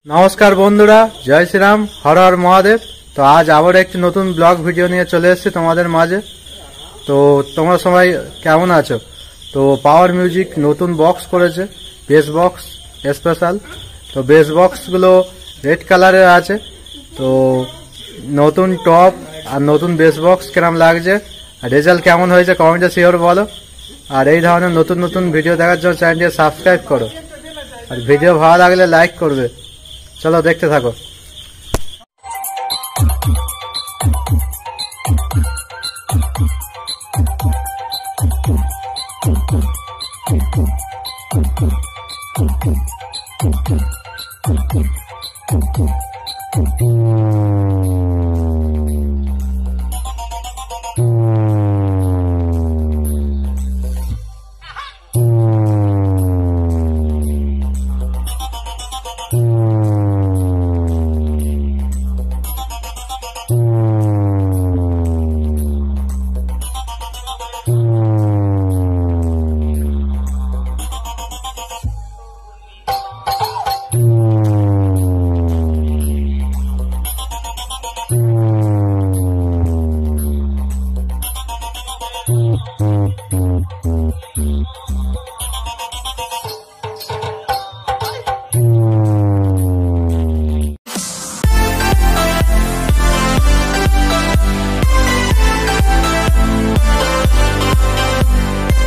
নমস্কার বন্ধুরা, জয় শ্রীরাম, হর হর মহাদেব। তো আজ আবার একটি নতুন ব্লগ ভিডিও নিয়ে চলে এসেছি তোমাদের মাঝে। তো তোমরা সবাই কেমন আছো? তো পাওয়ার মিউজিক নতুন বক্স করেছে, বেস বক্স স্পেশাল। তো বেস বক্সগুলো রেড কালারের আছে। তো নতুন টপ আর নতুন বেস বক্স কেমন লাগছে আর রেজাল্ট কেমন হয়েছে কমেন্টে শিওর বলো। আর এই ধরনের নতুন নতুন ভিডিও দেখার জন্য চ্যানেলটি সাবস্ক্রাইব করো, আর ভিডিও ভালো লাগলে লাইক করবে। চলো দেখতে থাকো।